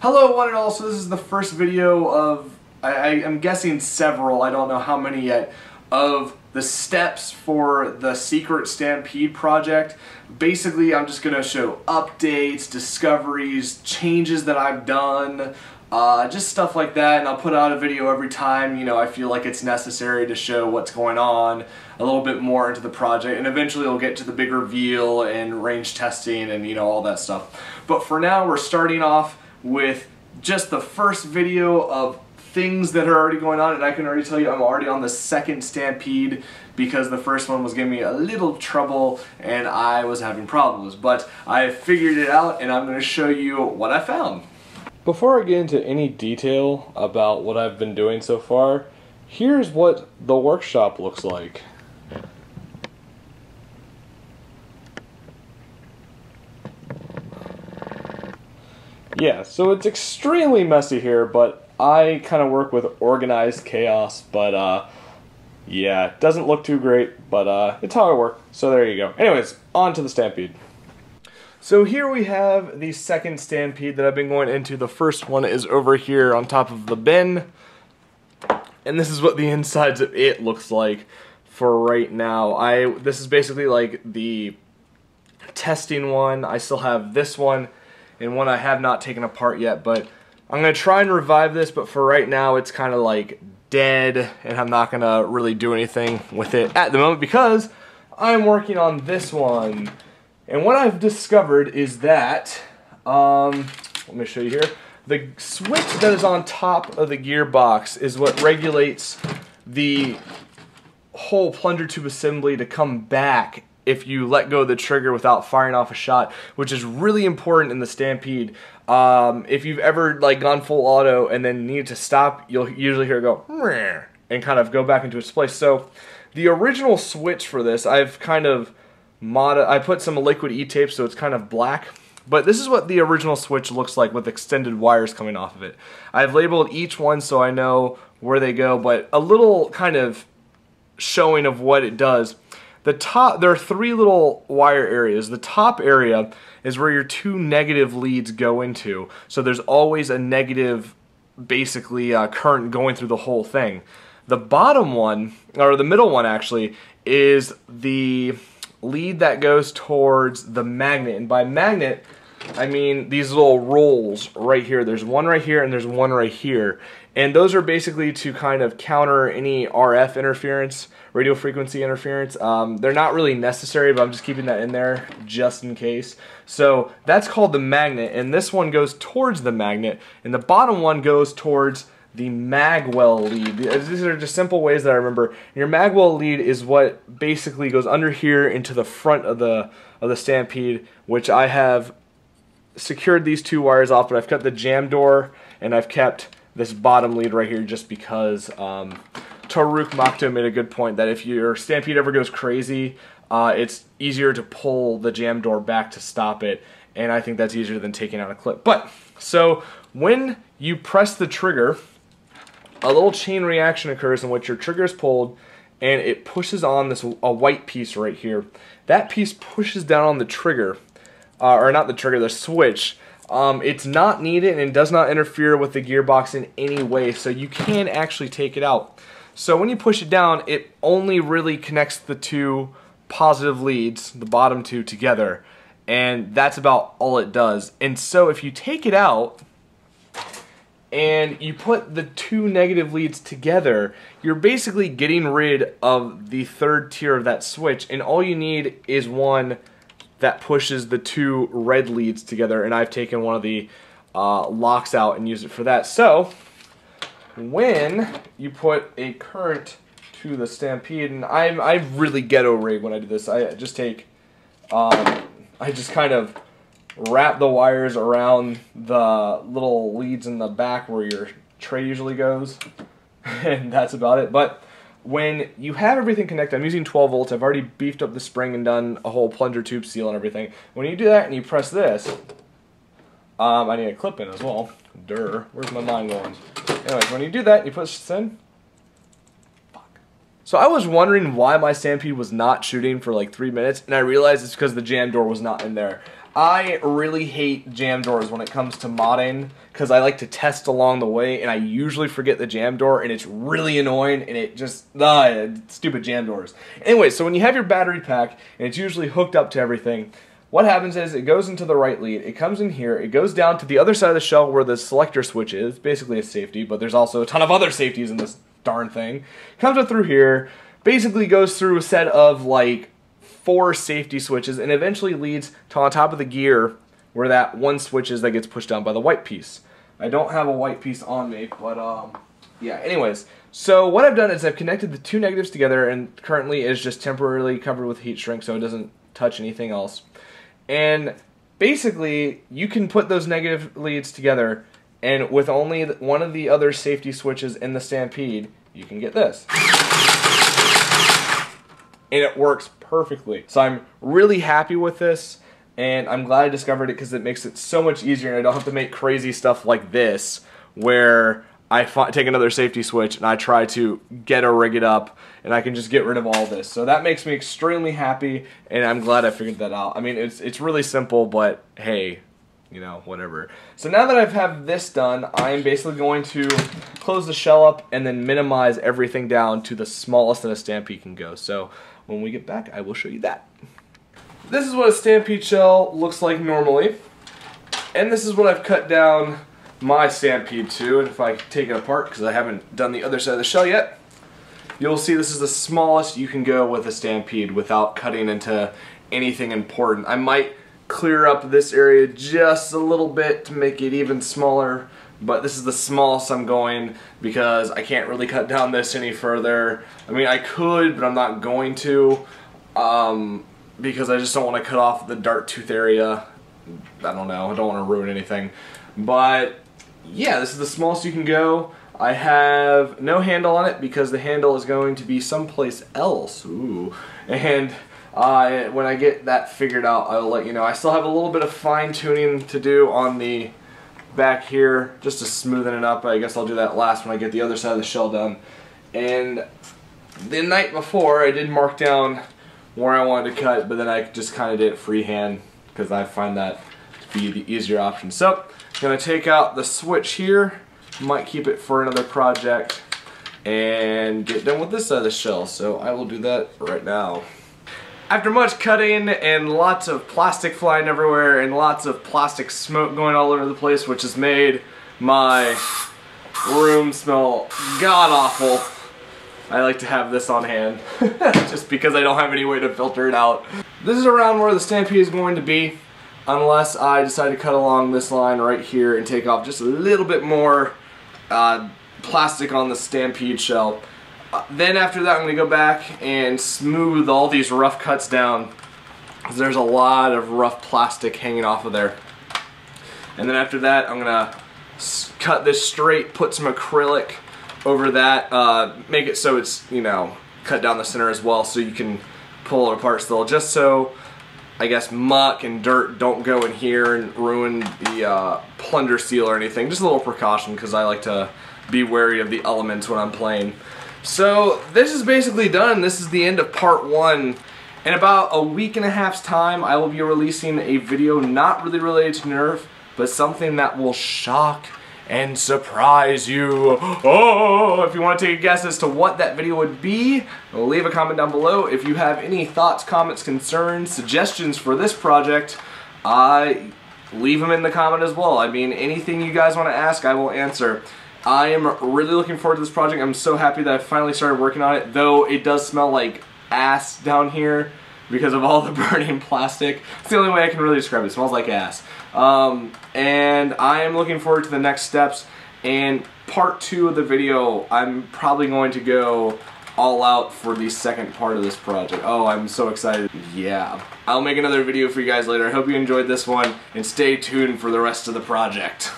Hello one and all, so this is the first video of, I'm guessing several, I don't know how many yet, of the steps for the Secret Stampede project. Basically, I'm just going to show updates, discoveries, changes that I've done, just stuff like that, and I'll put out a video every time, you know, I feel like it's necessary to show what's going on, a little bit more into the project, and eventually we'll get to the big reveal and range testing and, you know, all that stuff. But for now, we're starting off with just the first video of things that are already going on, and I can already tell you I'm already on the second Stampede because the first one was giving me a little trouble and I was having problems. But I figured it out and I'm going to show you what I found. Before I get into any detail about what I've been doing so far, here's what the workshop looks like. Yeah, so it's extremely messy here, but I kind of work with organized chaos, but yeah, it doesn't look too great, but it's how I work, so there you go. Anyways, on to the Stampede. So here we have the second Stampede that I've been going into. The first one is over here on top of the bin, and this is what the insides of it looks like for right now. This is basically like the testing one. I still have this one, and one I have not taken apart yet, but I'm going to try and revive this, but for right now it's kind of like dead, and I'm not going to really do anything with it at the moment because I'm working on this one. And what I've discovered is that, let me show you here, the switch that is on top of the gearbox is what regulates the whole plunger tube assembly to come back if you let go of the trigger without firing off a shot, which is really important in the Stampede. If you've ever like gone full auto and then need to stop, you'll usually hear it go and kind of go back into its place. So the original switch for this, I've kind of I put some liquid E-tape so it's kind of black, but this is what the original switch looks like with extended wires coming off of it. I've labeled each one so I know where they go, but a little kind of showing of what it does. There are three little wire areas. The top area is where your two negative leads go into. So there's always a negative, basically, current going through the whole thing. The bottom one, or the middle one actually, is the lead that goes towards the magnet. And by magnet, I mean these little rolls right here. There's one right here and there's one right here. And those are basically to kind of counter any RF interference, radio frequency interference. They're not really necessary, but I'm just keeping that in there just in case. So that's called the magnet, and this one goes towards the magnet, and the bottom one goes towards the magwell lead. These are just simple ways that I remember. Your magwell lead is what basically goes under here into the front of the Stampede, which I have secured these two wires off, but I've cut the jam door and I've kept this bottom lead right here just because Taruk Makto made a good point that if your Stampede ever goes crazy, it's easier to pull the jam door back to stop it, and I think that's easier than taking out a clip. But, so, when you press the trigger, a little chain reaction occurs in which your trigger is pulled, and it pushes on a white piece right here. That piece pushes down on the trigger, or not the trigger, the switch. It's not needed and it does not interfere with the gearbox in any way, so you can actually take it out. So when you push it down, it only really connects the two positive leads, the bottom two, together, and that's about all it does. And so if you take it out and you put the two negative leads together, you're basically getting rid of the third tier of that switch, and all you need is one that pushes the two red leads together, and I've taken one of the locks out and used it for that. So when you put a current to the Stampede, and I really ghetto rig when I do this. I just take, I just kind of wrap the wires around the little leads in the back where your tray usually goes, and that's about it. But when you have everything connected, I'm using 12 volts, I've already beefed up the spring and done a whole plunger tube seal and everything. When you do that and you press this, I need a clip in as well. Durr. Where's my mind going? Anyways, when you do that and you push this in, fuck. So I was wondering why my Stampede was not shooting for like 3 minutes, and I realized it's because the jam door was not in there. I really hate jam doors when it comes to modding because I like to test along the way and I usually forget the jam door and it's really annoying and it just, stupid jam doors. Anyway, so when you have your battery pack and it's usually hooked up to everything, what happens is it goes into the right lead, it comes in here, it goes down to the other side of the shell where the selector switch is, basically a safety, but there's also a ton of other safeties in this darn thing. Comes up through here, basically goes through a set of like 4 safety switches and eventually leads to on top of the gear where that one switch is that gets pushed down by the white piece. I don't have a white piece on me, but yeah, anyways. So what I've done is I've connected the 2 negatives together and currently is just temporarily covered with heat shrink so it doesn't touch anything else. And basically you can put those negative leads together and with only one of the other safety switches in the Stampede, you can get this. And it works perfectly. So I'm really happy with this, and I'm glad I discovered it because it makes it so much easier and I don't have to make crazy stuff like this where I take another safety switch and I try to rig it up and I can just get rid of all this. So that makes me extremely happy and I'm glad I figured that out. I mean, it's really simple, but hey, you know, whatever. So now that I've have this done, I'm basically going to close the shell up and then minimize everything down to the smallest that a Stampede can go. So when we get back, I will show you that. This is what a Stampede shell looks like normally. And this is what I've cut down my Stampede to. And if I take it apart, because I haven't done the other side of the shell yet, you'll see this is the smallest you can go with a Stampede without cutting into anything important. I might clear up this area just a little bit to make it even smaller, but this is the smallest I'm going because I can't really cut down this any further. I mean, I could, but I'm not going to because I just don't want to cut off the dart tooth area. I don't know, I don't want to ruin anything. But yeah, this is the smallest you can go. I have no handle on it because the handle is going to be someplace else. Ooh. And when I get that figured out, I'll let you know. I still have a little bit of fine-tuning to do on the back here, just to smoothen it up. I guess I'll do that last when I get the other side of the shell done. And the night before, I did mark down where I wanted to cut, but then I just kind of did it freehand because I find that to be the easier option. So, I'm going to take out the switch here, might keep it for another project, and get done with this side of the shell. So I will do that right now. After much cutting and lots of plastic flying everywhere and lots of plastic smoke going all over the place, which has made my room smell god-awful, I like to have this on hand just because I don't have any way to filter it out. This is around where the Stampede is going to be unless I decide to cut along this line right here and take off just a little bit more plastic on the Stampede shell. Then after that I'm going to go back and smooth all these rough cuts down because there's a lot of rough plastic hanging off of there. And then after that I'm going to cut this straight, put some acrylic over that, make it so it's, you know, cut down the center as well so you can pull it apart still, just so I guess muck and dirt don't go in here and ruin the plunger seal or anything. Just a little precaution because I like to be wary of the elements when I'm playing. So this is basically done. This is the end of part 1. In about a week and a half's time I will be releasing a video not really related to Nerf, but something that will shock and surprise you. Oh, if you want to take a guess as to what that video would be, leave a comment down below. If you have any thoughts, comments, concerns, suggestions for this project, leave them in the comment as well. I mean, anything you guys want to ask, I will answer. I am really looking forward to this project. I'm so happy that I finally started working on it, though it does smell like ass down here because of all the burning plastic. It's the only way I can really describe it. It smells like ass. And I am looking forward to the next steps. And part 2 of the video, I'm probably going to go all out for the second part of this project. Oh, I'm so excited. Yeah. I'll make another video for you guys later. I hope you enjoyed this one, and stay tuned for the rest of the project.